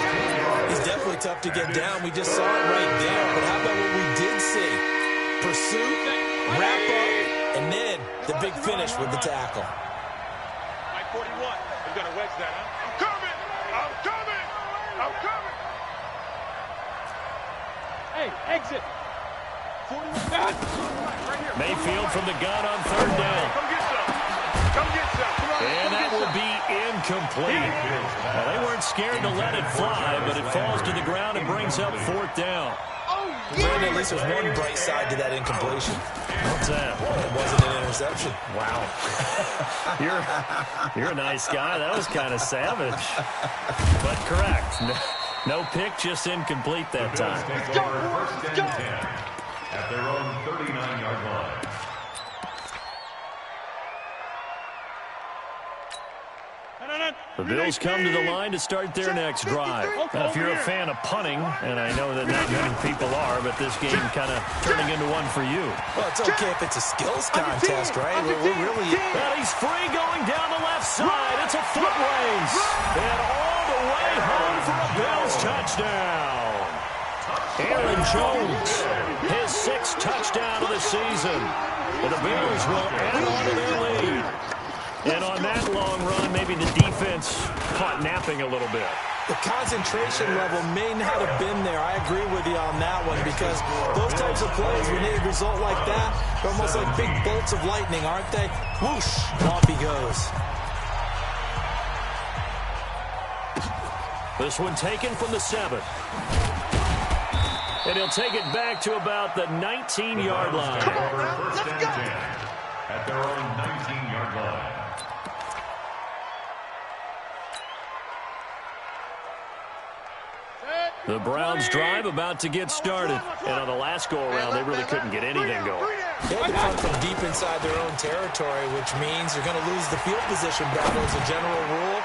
He's definitely tough to get down. We just saw it right there. But how about what we did see? Pursuit, wrap up, and then the big finish with the tackle. Mike 41. He's going to wedge that, huh? I'm coming! Hey, exit! 41. Right here. Mayfield from the gun on 3rd down. Come get some. And that will be incomplete. Well, they weren't scared to let it fly, but it falls to the ground and brings up 4th down. Brandon, at least there's one bright side to that incompletion. What's that? It wasn't an interception. Wow. You're a nice guy. That was kind of savage. But correct. No pick, just incomplete that time. Let's go, 1st and 10 at their own 39-yard line. The Bills come to the line to start their next drive. Now, if you're a fan of punting, and I know that not many people are, but this game kind of turning into one for you. Well, it's okay if it's a skills contest, right? We're really... Well, he's free going down the left side. It's a foot race. And all the way home for a Bills touchdown. Aaron Jones, his 6th touchdown of the season. And the Bills will add on to their lead. And on that long run, maybe the defense caught napping a little bit. The concentration level may not have been there. I agree with you on that one because those types of plays, when they result like that, they're almost like big bolts of lightning, aren't they? Whoosh, and off he goes. This one taken from the 7. And he'll take it back to about the 19-yard line. Come on, now. 1st and 10 at their own 19-yard line. The Browns drive about to get started. And on the last go-around, they really couldn't get anything going. They had to come from deep inside their own territory, which means they're going to lose the field position battle as a general rule.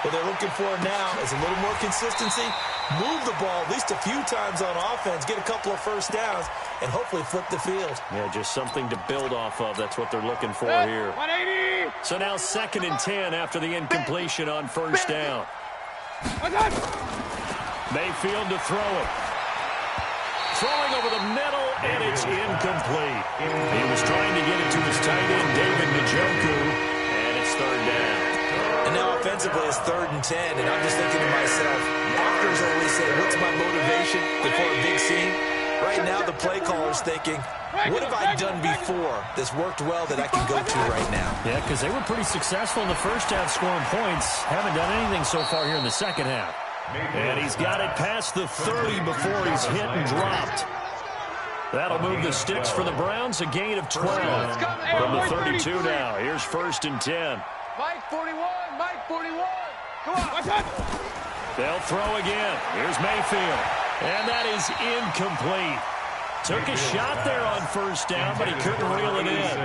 What they're looking for now is a little more consistency, move the ball at least a few times on offense, get a couple of 1st downs, and hopefully flip the field. Yeah, just something to build off of. That's what they're looking for here. 180. So now 2nd and 10 after the incompletion on 1st down. Mayfield to throw it. Throwing over the middle, and it's incomplete. He was trying to get it to his tight end, David Njoku, and it's 3rd down. And now offensively it's 3rd and 10, and I'm just thinking to myself, actors always say, what's my motivation before a big scene? Right now the play caller's thinking, what have I done before that's worked well that I can go to right now? Yeah, because they were pretty successful in the first half scoring points. Haven't done anything so far here in the second half. And he's got it past the 30 before he's hit and dropped. That'll move the sticks for the Browns, a gain of 12 from the 32 now. Here's 1st and 10. Mike 41, Mike 41. Come on, watch out. They'll throw again. Here's Mayfield. And that is incomplete. Took a shot there on 1st down, but he couldn't reel it in.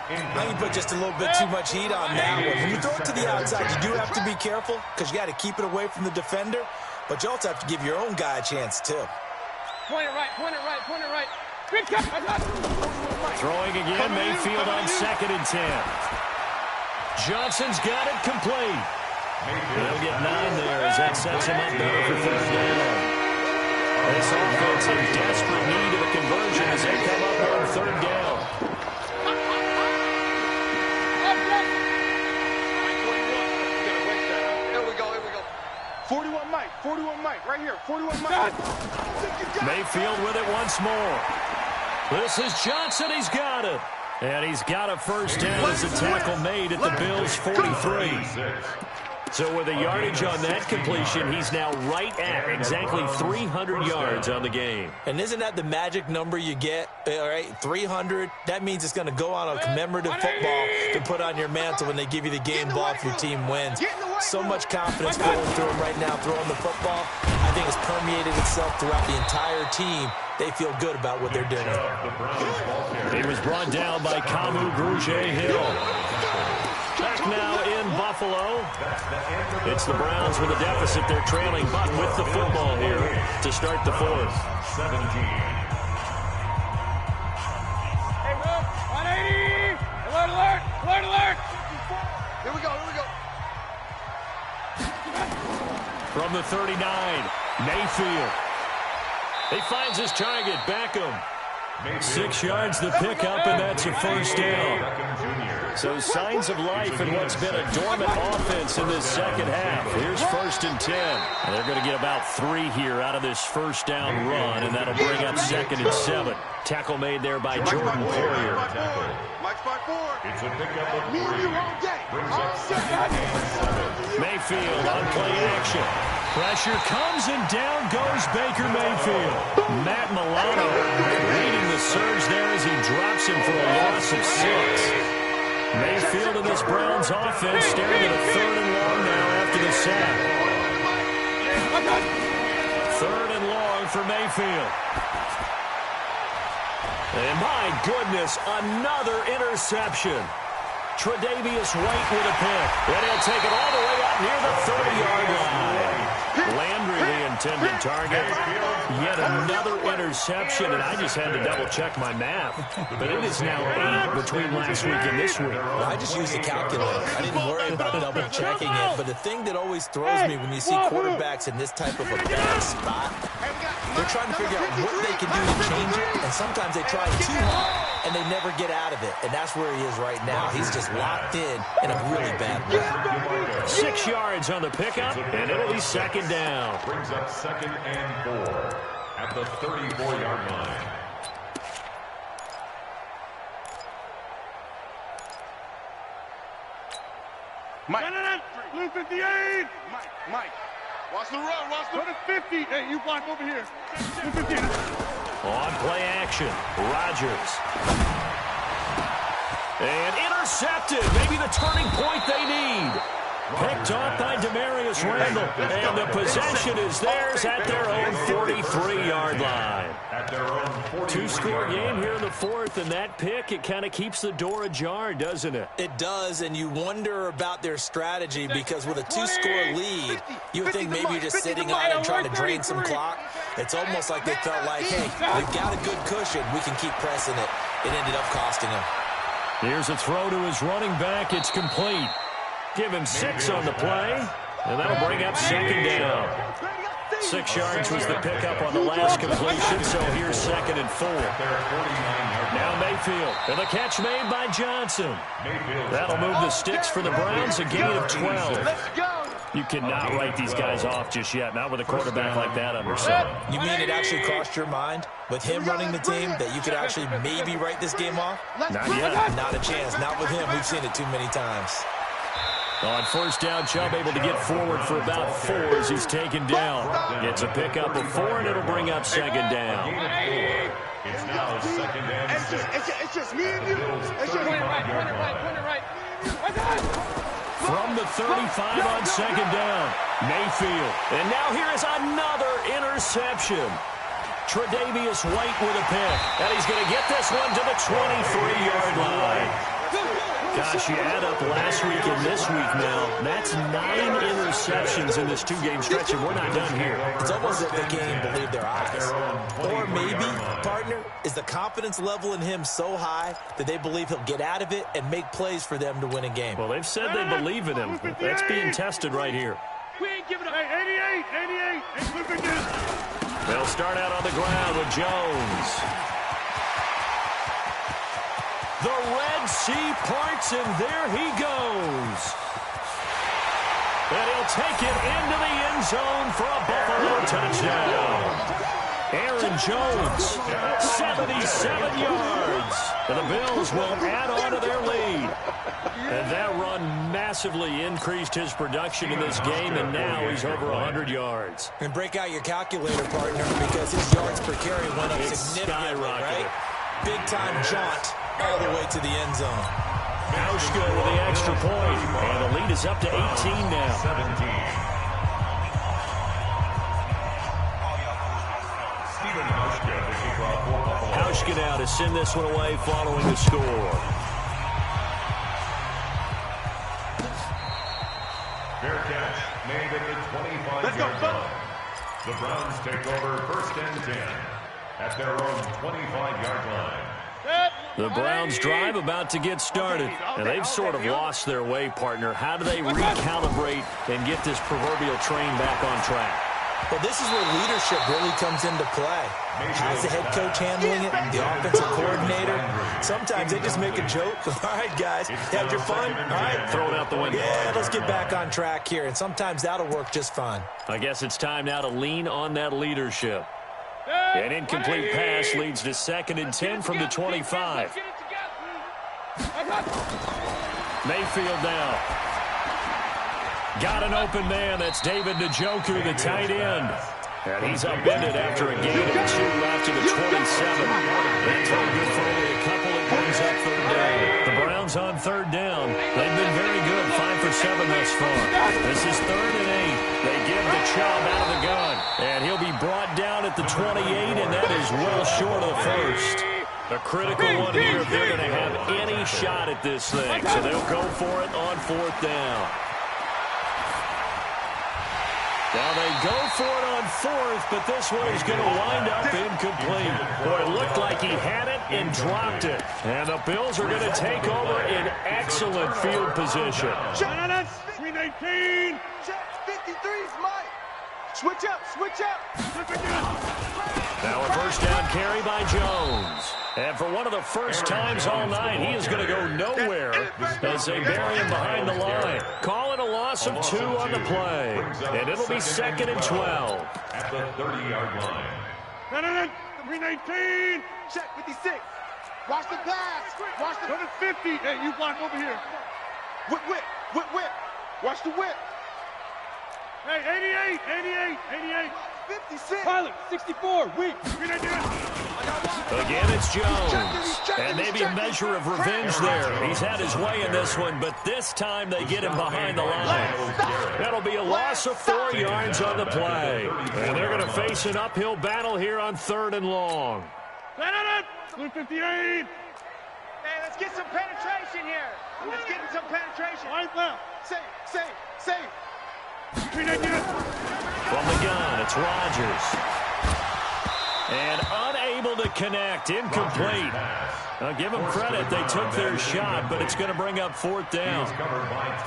I think you put just a little bit too much heat on that one. When you throw it to the outside, you do have to be careful because you got to keep it away from the defender, but you also have to give your own guy a chance, too. Point it right, point it right, point it right. Good catch. Throwing again, Mayfield on 2nd and 10. Johnson's got it complete. He'll get 9 there as that sets him up better for 3rd down. This offense in desperate need of a conversion as they come up on 3rd down. Here we go, here we go. 41 Mike, right here, 41 Mike. Mayfield with it once more. This is Johnson, he's got it. And he's got a 1st down as a tackle made at the Bills' 43. So with a yardage on that completion, he's now right at exactly 300 yards on the game. And isn't that the magic number you get? All right, 300. That means it's going to go on a commemorative football to put on your mantle when they give you the game ball if your team wins. So much confidence going through him right now, throwing the football. I think it's permeated itself throughout the entire team. They feel good about what they're doing. He was brought down by Kamu Grugier-Hill. Back now in Buffalo. It's the Browns with a deficit. They're trailing, but with the football here to start the 4th. 17. Hey, Will, 180. Alert, alert, alert, alert. Here we go, here we go. From the 39, Mayfield. He finds his target, Beckham. 6 yards the pickup, and that's a 1st down. So signs of life in what's been a dormant offense in this 2nd half. Here's 1st and 10. And they're going to get about 3 here out of this 1st down run, and that'll bring up 2nd and 7. Tackle made there by Jordan Poyer. Mike's by 4. It's a pickup of 3. Brings up 2nd and 7. Mayfield on play action. Pressure comes and down goes Baker Mayfield. Matt Milano leading the surge there as he drops him for a loss of 6. Mayfield in this Browns offense staring at a 3rd and long now after the sack. 3rd and long for Mayfield. And my goodness, another interception. Tre'Davious White with a pick. And he'll take it all the way out near the 30-yard line. Landry, the intended target. Yet another interception, and I just had to double-check my math. But it is now 8 between last week and this week. Well, I just used a calculator. I didn't worry about double-checking it. But the thing that always throws me when you see quarterbacks in this type of a bad spot, they're trying to figure out what they can do to change it, and sometimes they try too hard, and they never get out of it. And that's where he is right now. He's just locked in a really bad way. 6 yards on the pickup, and it'll be 2nd down. Brings up 2nd and 4 at the 34-yard line. Mike. Blue 58. Mike. Watch the run, watch the Go to 50. Hey, you block over here. Blue 58. On play action, Rodgers. And intercepted. Maybe the turning point they need. Picked off by Demarius Randall. And the possession is theirs at their own 43-yard line. Two-score game here in the 4th, and that pick, it kind of keeps the door ajar, doesn't it? It does, and you wonder about their strategy because with a 2-score lead, you would think maybe you're just sitting on it and trying to drain some clock. It's almost like they felt like, hey, we've got a good cushion. We can keep pressing it. It ended up costing them. Here's a throw to his running back. It's complete. Give him 6 on the play, and that'll bring up 2nd down. 6 yards was the pickup on the last completion, so here's 2nd and 4. Now Mayfield, and the catch made by Johnson. That'll move the sticks for the Browns, a gain of 12. You cannot write these guys off just yet, not with a quarterback like that under center. You mean it actually crossed your mind with him running the team that you could actually maybe write this game off? Not yet. Not a chance. Not with him. We've seen it too many times. On 1st down, Chubb able to get forward for about 4 as he's taken down. It's a pickup of 4, and it'll bring up 2nd down. It's now 2nd and 6. It's just me and you. It's just Point it right. From the 35 on 2nd down, Mayfield. And now here is another interception. Tre'Davious White with a pick. And he's going to get this one to the 23-yard line. Gosh, you add up last week and this week now. That's 9 interceptions in this 2-game stretch, and we're not done here. It's almost as if they can't even believe their eyes. Or maybe, partner, is the confidence level in him so high that they believe he'll get out of it and make plays for them to win a game. Well, they've said they believe in him. That's being tested right here. We ain't giving up. Hey, 88. They'll start out on the ground with Jones. The Red Sea parts, and there he goes. And he'll take it into the end zone for a Buffalo touchdown. Aaron Jones, 77 yards. And the Bills will add on to their lead. And that run massively increased his production in this game, and now he's over 100 yards. And break out your calculator, partner, because his yards per carry went up significantly, right? Big-time jaunt all the way to the end zone. Hauschka with the extra point, and the lead is up to 18 now. 17. Hauschka now to send this one away following the score. Fair catch made at the 25-yard line. The Browns take over 1st and 10 at their own 25-yard line. The Browns drive about to get started, and they've sort of lost their way, partner. How do they recalibrate and get this proverbial train back on track? Well, this is where leadership really comes into play. How's the head coach handling it? The offensive coordinator? Sometimes they just make a joke. All right, guys, you had your fun? All right, throw it out the window. Yeah, let's get back on track here, and sometimes that'll work just fine. I guess it's time now to lean on that leadership. An incomplete pass leads to 2nd and 10 from the 25. Mayfield now. Got an open man. That's David Njoku, the tight end. And he's upended after a gain of 2 left to the 27. That's all good for only a couple. It brings up 3rd down. The Browns on 3rd down. They've been very good, 5 for 7 thus far. This is 3rd and 8. They give the Chubb out of the gun. And he'll be brought down at the 28, and that is well short of the 1st. A critical one here if they're going to have any shot at this thing. So they'll go for it on 4th down. Now they go for it on 4th, but this one is going to wind up incomplete. Boy, it looked like he had it and dropped it. And the Bills are going to take over in excellent field position. Green 18. Check 53's Mike. Switch up. Now a 1st down carry by Jones. And for one of the first times all night, he is going to go nowhere as they bury him behind the line. Calling a loss of 2 on the play. And it'll be 2nd and 12. At the 30-yard line. Green 18. Check 56. Watch the pass. Watch the... Go to 50. Hey, you block over here. Whip. Watch the whip. Hey, 88. 56. Pilot, 64. Weak. Green 18. Again, it's Jones. And maybe a measure of revenge there. He's had his way in this one, but this time they get him behind the line. That'll be a loss of 4 yards on the play. And they're going to face an uphill battle here on 3rd and long. Blue 58. Hey, let's get some penetration here. Let's get some penetration. Line left. Save. Green 18. From the gun, it's Rodgers. And unable to connect, incomplete. Now give them credit, they took their shot, but it's going to bring up 4th down.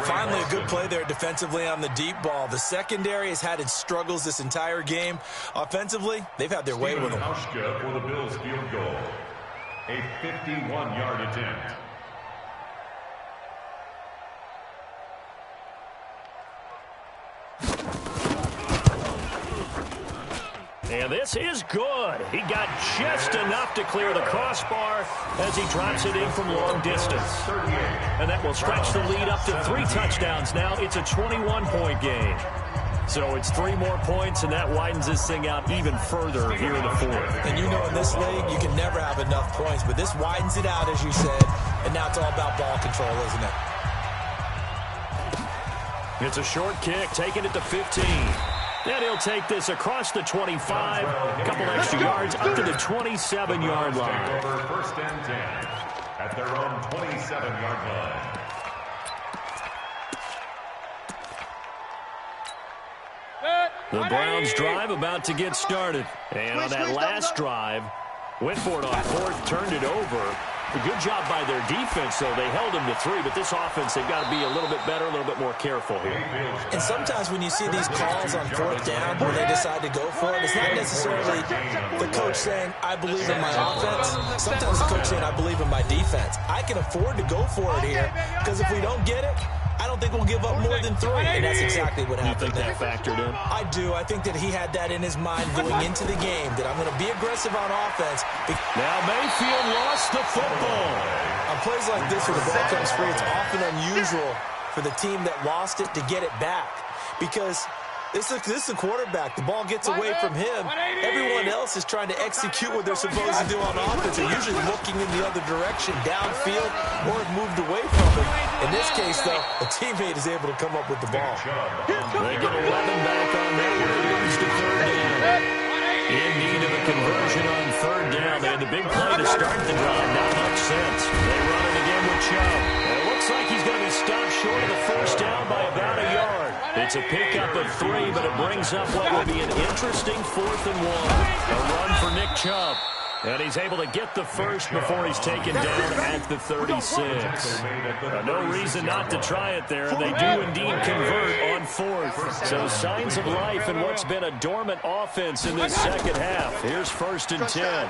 Finally, a good play there defensively on the deep ball. The secondary has had its struggles this entire game. Offensively, they've had their way with them. Hauschka for the Bills field goal. A 51-yard attempt. And this is good. He got just enough to clear the crossbar as he drops it in from long distance. And that will stretch the lead up to 3 touchdowns now. It's a 21-point game. So it's 3 more points, and that widens this thing out even further here in the 4th. And you know in this league, you can never have enough points, but this widens it out, as you said, and now it's all about ball control, isn't it? It's a short kick, taking it to 15. And he'll take this across the 25, a couple extra yards up to the 27-yard line. First and 10 at their own 27-yard line. The Browns drive about to get started. And on that last drive, went for it on fourth, turned it over. A good job by their defense, though. They held them to 3, but this offense, they've got to be a little bit better, a little bit more careful here. And sometimes when you see these calls on fourth down where they decide to go for it, it's not necessarily the coach saying, I believe in my offense. Sometimes the coach saying, I believe in my defense. I can afford to go for it here because if we don't get it, I don't think we'll give up more than 3, and that's exactly what happened. You think that factored in? I do. I think that he had that in his mind going into the game, that I'm going to be aggressive on offense. Now Mayfield lost the football. On plays like this where the ball comes free, it's often unusual for the team that lost it to get it back because this is a quarterback. The ball gets away from him. Everyone else is trying to execute what they're supposed to do on offense. They're usually looking in the other direction, downfield, or have moved away from him. In this case, though, a teammate is able to come up with the ball. They get 11 back on that. Williams to third down. In need of a conversion on third down. They had the big play to start the drive. Not much sense. They run it again with Chubb. It looks like he's going to be stopped short of the first down by about a yard. It's a pickup of 3, but it brings up what will be an interesting 4th and 1. A run for Nick Chubb. And he's able to get the first before he's taken down at the 36. No reason not to try it there. They do indeed convert on 4th. So signs of life in what's been a dormant offense in this second half. Here's 1st and 10.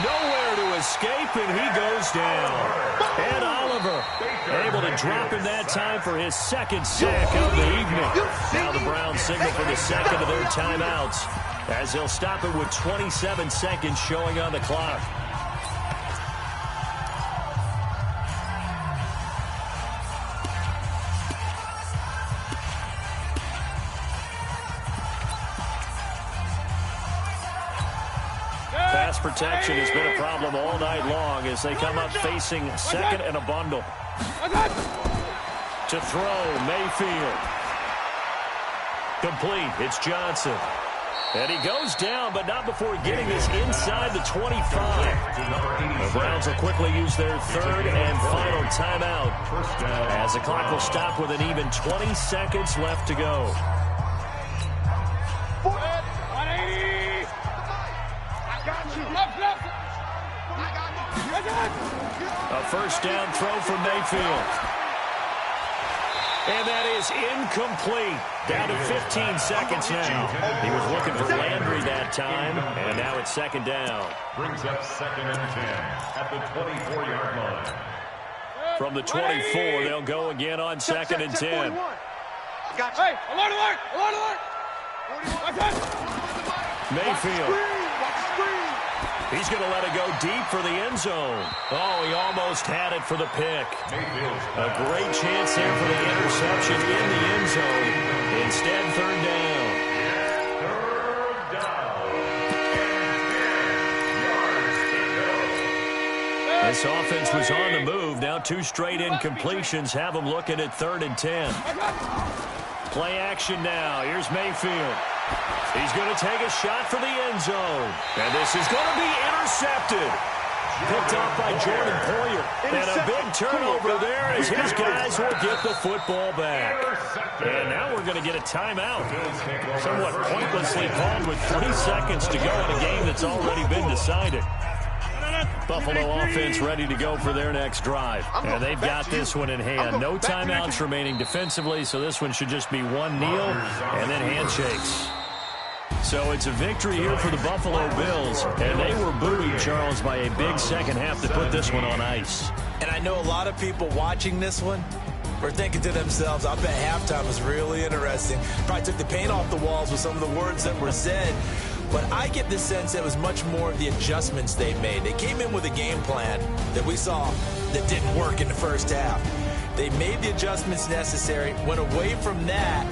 Nowhere to escape, and he goes down. And Oliver able to drop him that time for his 2nd sack of the evening. Now the Browns signal for the 2nd of their timeouts, as they'll stop it with 27 seconds showing on the clock. Pass protection has been a problem all night long as they come up facing 2nd and a bundle. To throw, Mayfield. Complete, it's Johnson. And he goes down, but not before getting this inside the 25. The Browns will quickly use their 3rd and final timeout, as the clock will stop with an even 20 seconds left to go. A first down throw for Mayfield. And that is incomplete. Down to 15 seconds now. He was looking for Landry that time, and now it's 2nd down. Brings up 2nd and 10 at the 24-yard line. From the 24, they'll go again on 2nd and 10. Hey, alert, alert, alert, alert. Mayfield. He's going to let it go deep for the end zone. Oh, he almost had it for the pick. A great chance there for the interception in the end zone. Instead, 3rd down. This offense was on the move. Now 2 straight incompletions have them looking at 3rd and 10. Play action now. Here's Mayfield. He's going to take a shot for the end zone. And this is going to be intercepted. Picked off by Jordan Poyer. And a big turnover there as his guys will get the football back. And now we're going to get a timeout. Somewhat pointlessly called with 3 seconds to go in a game that's already been decided. Buffalo offense ready to go for their next drive. And they've got this one in hand. No timeouts remaining defensively, so this one should just be one kneel and then handshakes. So it's a victory here for the Buffalo Bills, and they were buoyed, Charles, by a big second half to put this one on ice. And I know a lot of people watching this one were thinking to themselves, I bet halftime was really interesting. Probably took the paint off the walls with some of the words that were said. But I get the sense that it was much more of the adjustments they made. They came in with a game plan that we saw that didn't work in the first half. They made the adjustments necessary, went away from that,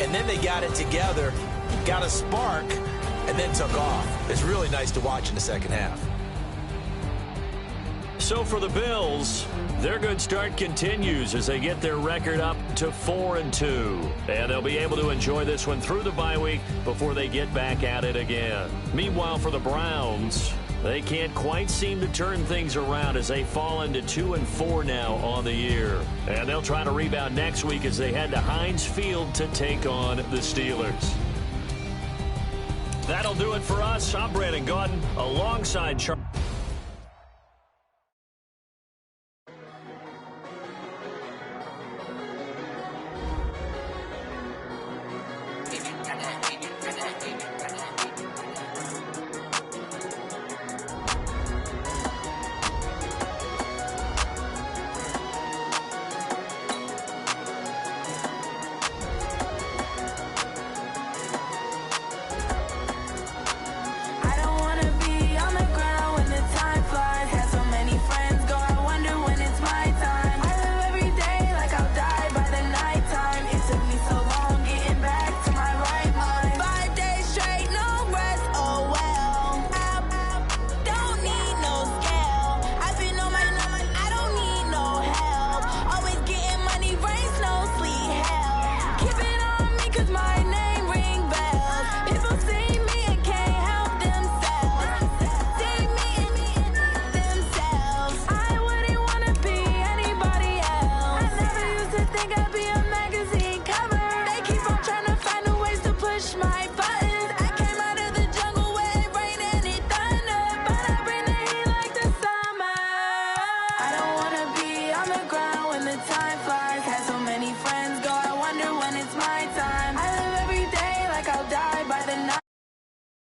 and then they got it together, got a spark, and then took off. It's really nice to watch in the second half. So for the Bills, their good start continues as they get their record up to 4-2. And they'll be able to enjoy this one through the bye week before they get back at it again. Meanwhile, for the Browns, they can't quite seem to turn things around as they fall into 2-4 now on the year. And they'll try to rebound next week as they head to Heinz Field to take on the Steelers. That'll do it for us. I'm Brandon Gaudin alongside Charles.